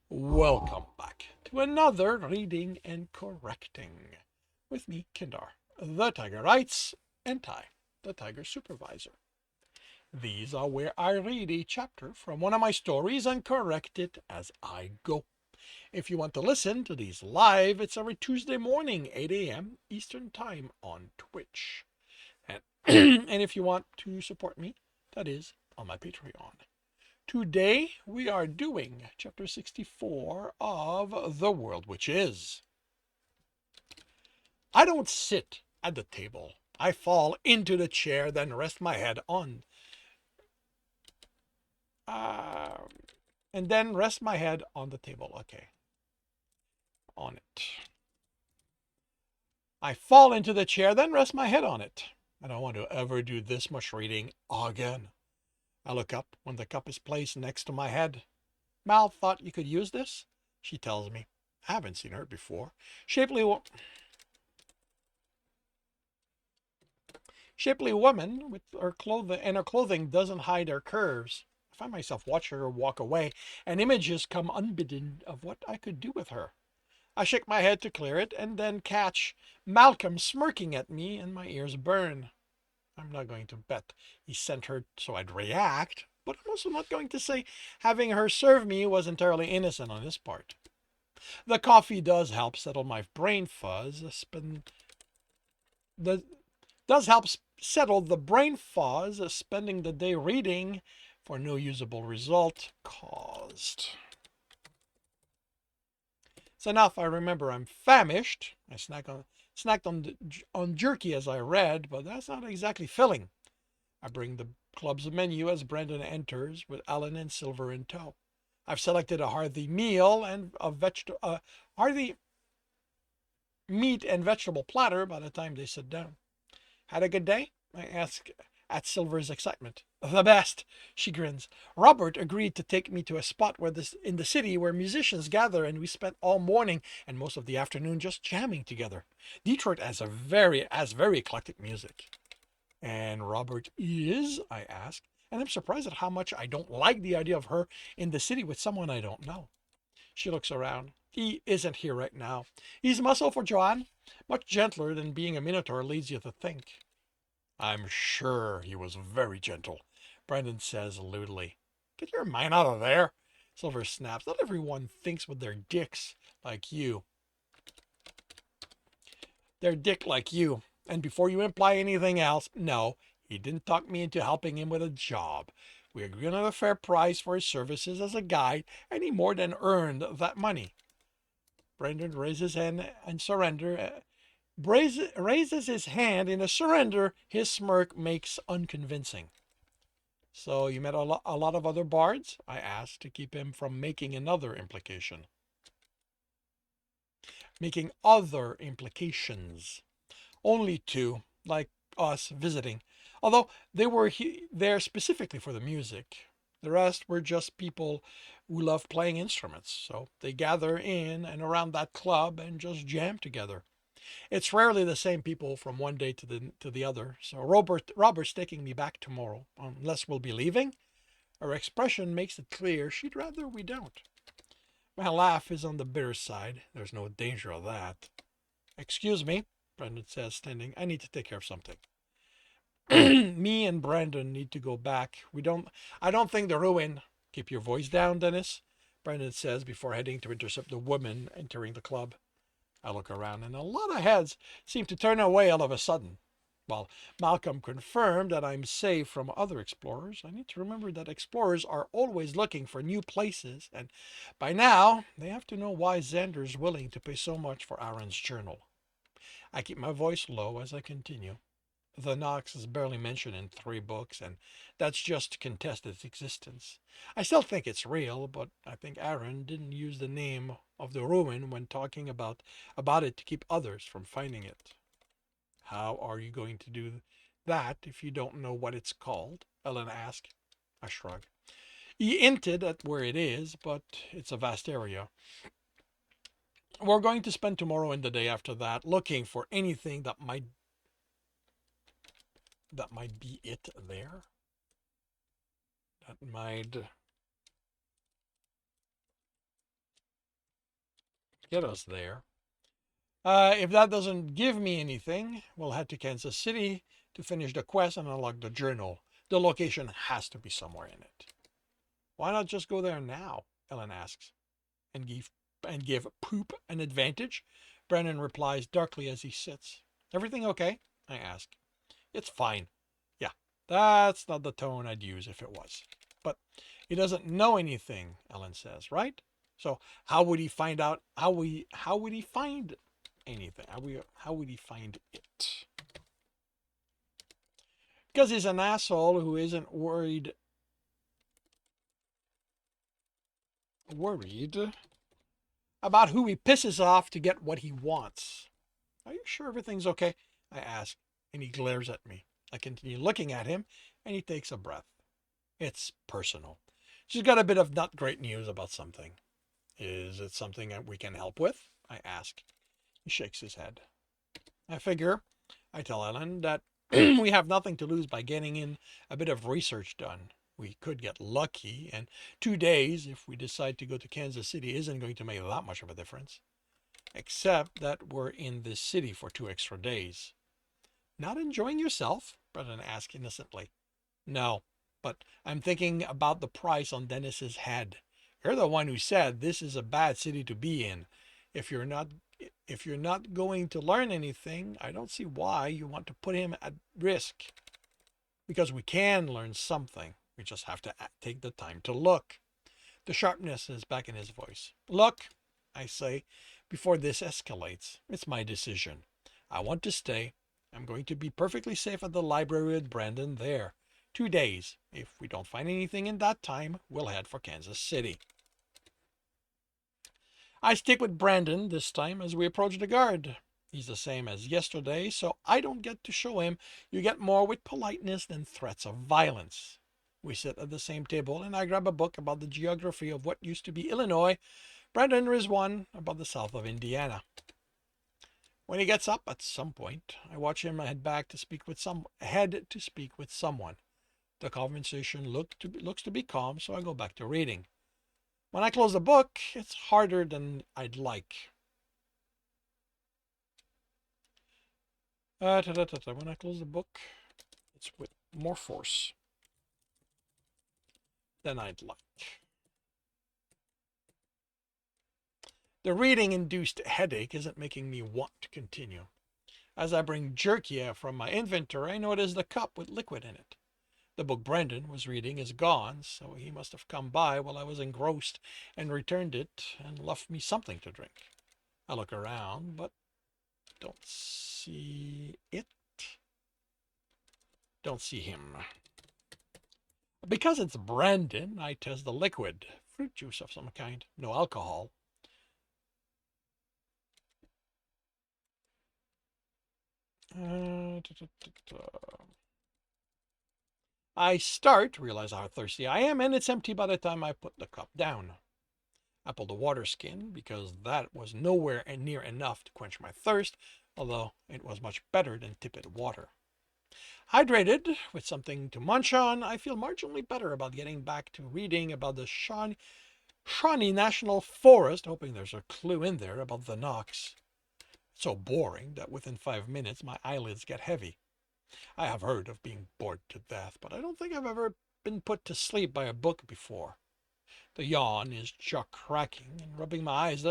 Welcome back to another reading and correcting with me, Kindar, the Tiger Writes, and Ty, the Tiger Supervisor. These are where I read a chapter from one of my stories and correct it as I go. If you want to listen to these live, it's every Tuesday morning, 8 a.m. Eastern Time on Twitch. And, and if you want to support me, that is on my Patreon. Today we are doing chapter 64 of The World Which Is. I don't sit at the table. I fall into the chair, then rest my head uh, on the table. Okay, on it. I fall into the chair, then rest my head on it. I don't want to ever do this much reading again. I look up when the cup is placed next to my head. Mal thought you could use this, she tells me. I haven't seen her before. Shapely woman with her clothing, and her clothing doesn't hide her curves. I find myself watching her walk away, and images come unbidden of what I could do with her. I shake my head to clear it, and then catch Malcolm smirking at me, and my ears burn. I'm not going to bet he sent her so I'd react, but I'm also not going to say having her serve me was entirely innocent on his part. The coffee does help settle my brain fuzz. The does help settle the brain fuzz of spending the day reading for no usable result caused. It's enough. I remember I'm famished. I snacked on jerky as I read, but that's not exactly filling. I bring the club's menu as Brandon enters with Alan and Silver in tow. I've selected a hearty meal and a hearty meat and vegetable platter by the time they sit down. Had a good day? I ask at Silver's excitement. The best, she grins. Robert agreed to take me to a spot in the city where musicians gather, and we spent all morning and most of the afternoon just jamming together. Detroit has very eclectic music. And Robert is? I ask, and I'm surprised at how much I don't like the idea of her in the city with someone I don't know. She looks around. He isn't here right now. He's muscle for Joanne, much gentler than being a minotaur leads you to think. I'm sure he was very gentle, Brandon says lewdly. Get your mind out of there, Silver snaps. Not everyone thinks with their dicks like you. Their dick like you. And before you imply anything else, no, he didn't talk me into helping him with a job. We agreed on a fair price for his services as a guide, and he more than earned that money. Brandon raises his hand and raises his hand in a surrender his smirk makes unconvincing. So you met a lot of other bards? I asked to keep him from making another implication. Making other implications. Only two, like us visiting. Although they were there specifically for the music. The rest were just people who love playing instruments. So they gather in and around that club and just jam together. It's rarely the same people from one day to the other. So Robert's taking me back tomorrow, unless we'll be leaving. Her expression makes it clear she'd rather we don't. My laugh is on the bitter side. There's no danger of that. Excuse me, Brendan says, standing. I need to take care of something. Me and Brandon need to go back. I don't think the ruin. Keep your voice down, Dennis, Brandon says before heading to intercept the woman entering the club. I look around and a lot of heads seem to turn away all of a sudden. While Malcolm confirmed that I'm safe from other explorers, I need to remember that explorers are always looking for new places, and by now they have to know why Xander's willing to pay so much for Aaron's journal. I keep my voice low as I continue. The Nox is barely mentioned in 3 books, and that's just to contest its existence. I still think it's real, but I think Aaron didn't use the name of the ruin when talking about it to keep others from finding it. How are you going to do that if you don't know what it's called? Ellen asked. I shrug. He hinted at where it is, but it's a vast area. We're going to spend tomorrow and the day after that looking for anything that might be it there. That might get us there. If that doesn't give me anything, we'll head to Kansas City to finish the quest and unlock the journal. The location has to be somewhere in it. Why not just go there now? Ellen asks, and give poop an advantage. Brennan replies darkly as he sits. Everything okay? I ask. It's fine. Yeah, that's not the tone I'd use if it was. But he doesn't know anything, Ellen says, right? So how would he find out? How would he find anything? How would he find it? Because he's an asshole who isn't worried about who he pisses off to get what he wants. Are you sure everything's okay? I ask, and he glares at me. I continue looking at him, and he takes a breath. It's personal. She's got a bit of not great news about something. Is it something that we can help with? I ask. He shakes his head. I figure, I tell Ellen, that we have nothing to lose by getting in a bit of research done. We could get lucky, and 2 days, if we decide to go to Kansas City, isn't going to make that much of a difference. Except that we're in this city for 2 extra days. Not enjoying yourself? Brennan asked innocently. No, but I'm thinking about the price on Dennis's head. You're the one who said this is a bad city to be in. If you're not if you're not going to learn anything, I don't see why you want to put him at risk. Because we can learn something. We just have to take the time to look. The sharpness is back in his voice. Look, I say, before this escalates. It's my decision. I want to stay. I'm going to be perfectly safe at the library with Brandon there. 2 days. If we don't find anything in that time, we'll head for Kansas City. I stick with Brandon this time as we approach the guard. He's the same as yesterday, so I don't get to show him you get more with politeness than threats of violence. We sit at the same table, and I grab a book about the geography of what used to be Illinois. Brandon reads one about the south of Indiana. When he gets up at some point, I watch him head to speak with someone. The conversation looks to be calm, so I go back to reading. When I close the book, it's harder than I'd like. When I close the book, it's with more force than I'd like. The reading-induced headache isn't making me want to continue. As I bring jerky from my inventory, I notice the cup with liquid in it. The book Brendan was reading is gone, so he must have come by while I was engrossed and returned it and left me something to drink. I look around, but don't see it. Don't see him. Because it's Brendan, I test the liquid. Fruit juice of some kind. No alcohol. I realize how thirsty I am, and it's empty by the time I put the cup down. I pulled the water skin because that was nowhere near enough to quench my thirst, although it was much better than tepid water. Hydrated, with something to munch on, I feel marginally better about getting back to reading about the Shawnee National Forest, hoping there's a clue in there about the Knox. It's so boring that within 5 minutes my eyelids get heavy. I have heard of being bored to death, but I don't think I've ever been put to sleep by a book before. The yawn is jaw-cracking, and rubbing my eyes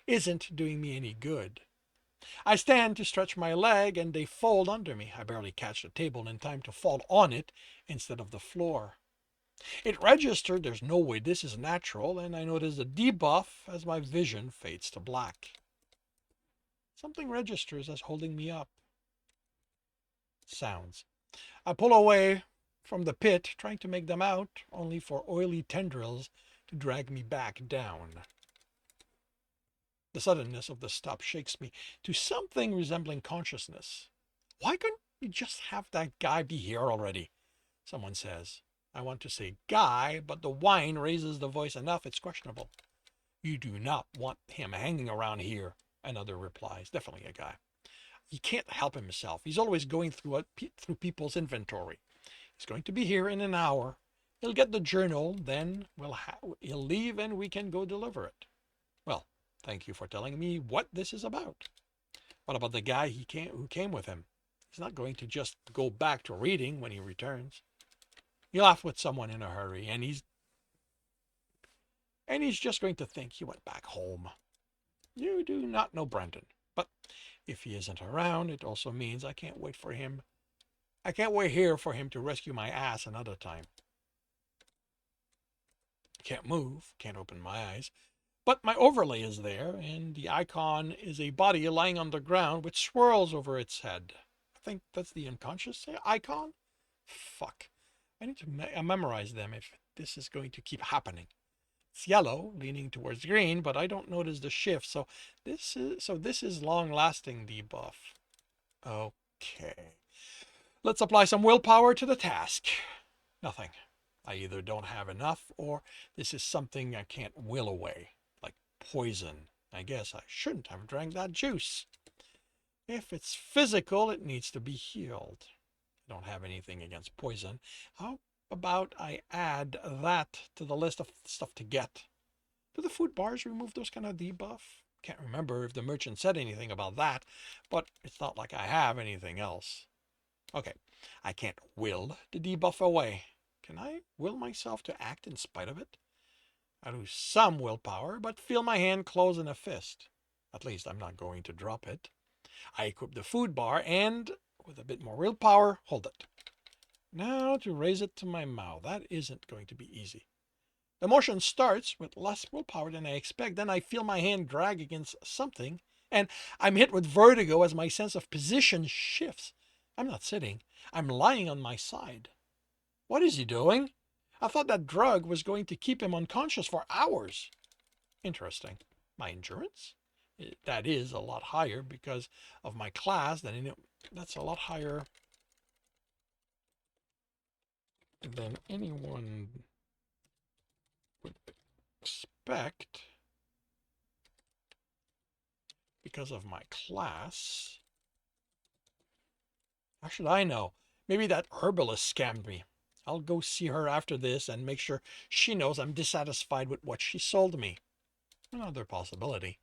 isn't doing me any good. I stand to stretch my leg, and they fold under me. I barely catch the table in time to fall on it instead of the floor. It registered there's no way this is natural, and I notice a debuff as my vision fades to black. Something registers as holding me up. Sounds. I pull away from the pit, trying to make them out, only for oily tendrils to drag me back down. The suddenness of the stop shakes me to something resembling consciousness. Why couldn't you just have that guy be here already? Someone says. I want to say guy, but the whine raises the voice enough it's questionable. You do not want him hanging around here, another replies. Definitely a guy. He can't help himself. He's always going through people's inventory. He's going to be here in an hour. He'll get the journal, then he'll leave and we can go deliver it. Well, Thank you for telling me what this is about. What about the guy who came with him? He's not going to just go back to reading when he returns. He left with someone in a hurry, and he's just going to think he went back home. You do not know Brendan, but if he isn't around, it also means I can't wait for him. I can't wait here for him to rescue my ass another time. Can't move, can't open my eyes, but my overlay is there, and the icon is a body lying on the ground with swirls over its head. I think that's the unconscious icon? Fuck. I need to memorize them if this is going to keep happening. It's yellow, leaning towards green, but I don't notice the shift, so this is long-lasting debuff. Okay. Let's apply some willpower to the task. Nothing. I either don't have enough or this is something I can't will away, like poison. I guess I shouldn't have drank that juice. If it's physical, it needs to be healed. I don't have anything against poison. How about I add that to the list of stuff to get? Do the food bars remove those kind of debuff? Can't remember if the merchant said anything about that, but it's not like I have anything else. Okay, I can't will the debuff away. Can I will myself to act in spite of it? I lose some willpower, but feel my hand close in a fist. At least I'm not going to drop it. I equip the food bar and, with a bit more willpower, hold it. Now to raise it to my mouth. That isn't going to be easy. The motion starts with less willpower than I expect. Then I feel my hand drag against something, and I'm hit with vertigo as my sense of position shifts. I'm not sitting. I'm lying on my side. What is he doing? I thought that drug was going to keep him unconscious for hours. Interesting. My endurance? That is a lot higher because of my class. That's a lot higher than anyone would expect because of my class. How should I know? Maybe that herbalist scammed me. I'll go see her after this and make sure she knows I'm dissatisfied with what she sold me. Another possibility.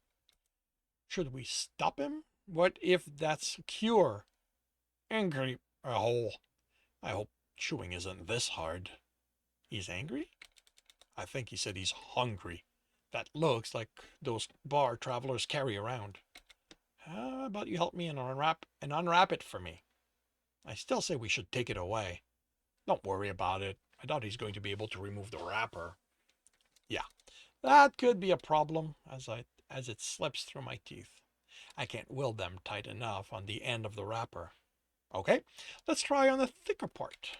Should we stop him? What if that's a cure? Angry. Oh, I hope chewing isn't this hard. He's angry? I think he said he's hungry. That looks like those bar travelers carry around. How about you help me and unwrap it for me? I still say we should take it away. Don't worry about it. I doubt he's going to be able to remove the wrapper. Yeah, that could be a problem as it slips through my teeth. I can't will them tight enough on the end of the wrapper. Okay, let's try on the thicker part.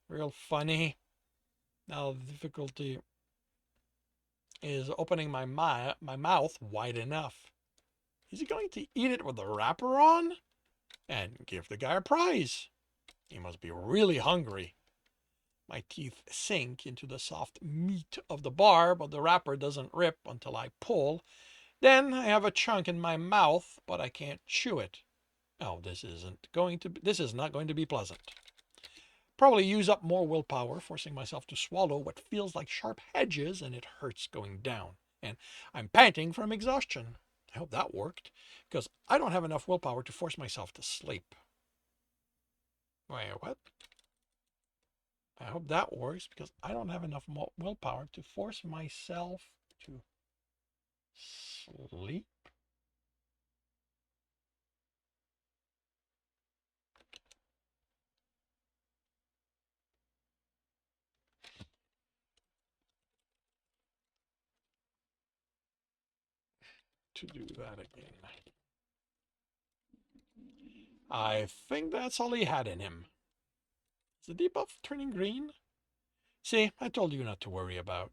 Real funny. Now the difficulty is opening my mouth wide enough. Is he going to eat it with the wrapper on? And give the guy a prize. He must be really hungry. My teeth sink into the soft meat of the bar, but the wrapper doesn't rip until I pull. Then I have a chunk in my mouth, but I can't chew it. Oh, this is not going to be pleasant. Probably use up more willpower, forcing myself to swallow what feels like sharp edges, and it hurts going down. And I'm panting from exhaustion. I hope that worked, because I don't have enough willpower to force myself to sleep. Wait, what? I hope that works, because I don't have enough willpower to force myself to sleep. To do that again. I think that's all he had in him. Is the debuff turning green? See, I told you not to worry about.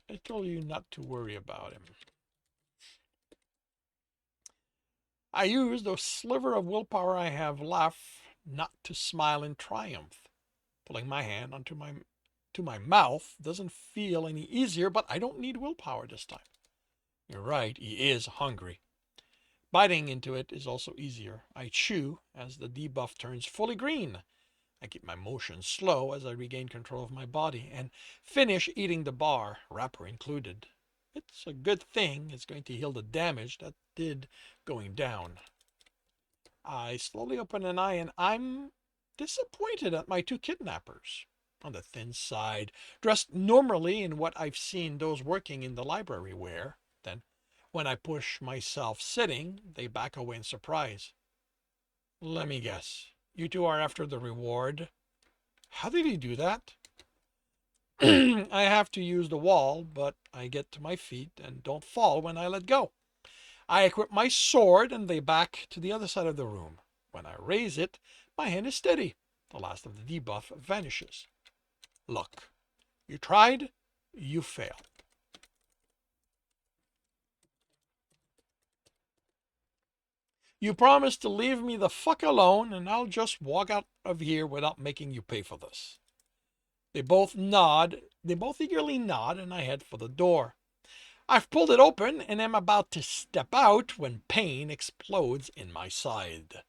I told you not to worry about him. I use the sliver of willpower I have left not to smile in triumph. Pulling my hand to my mouth doesn't feel any easier, but I don't need willpower this time. You're right, he is hungry. Biting into it is also easier. I chew as the debuff turns fully green. I keep my motion slow as I regain control of my body and finish eating the bar, wrapper included. It's a good thing. It's going to heal the damage that did going down. I slowly open an eye and I'm disappointed at my two kidnappers. On the thin side, dressed normally in what I've seen those working in the library wear. Then, when I push myself sitting, they back away in surprise. Let me guess. You two are after the reward. How did he do that? I have to use the wall, but I get to my feet and don't fall when I let go. I equip my sword and they back to the other side of the room. When I raise it, my hand is steady. The last of the debuff vanishes. Look, you tried, you failed. You promised to leave me the fuck alone and I'll just walk out of here without making you pay for this. They both eagerly nod, and I head for the door. I've pulled it open and am about to step out when pain explodes in my side.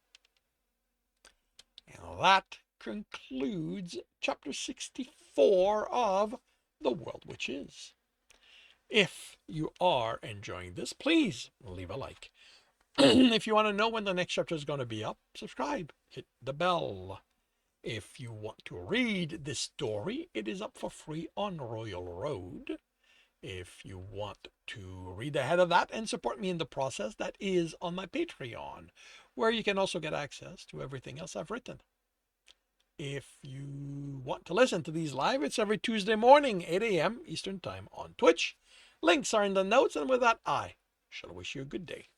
And that concludes chapter 64 of The World Which Is. If you are enjoying this, please leave a like. If you want to know when the next chapter is going to be up, subscribe, hit the bell. If you want to read this story, it is up for free on Royal Road. If you want to read ahead of that and support me in the process, that is on my Patreon, where you can also get access to everything else I've written. If you want to listen to these live, it's every Tuesday morning, 8 a.m. Eastern Time on Twitch. Links are in the notes, and with that, I shall wish you a good day.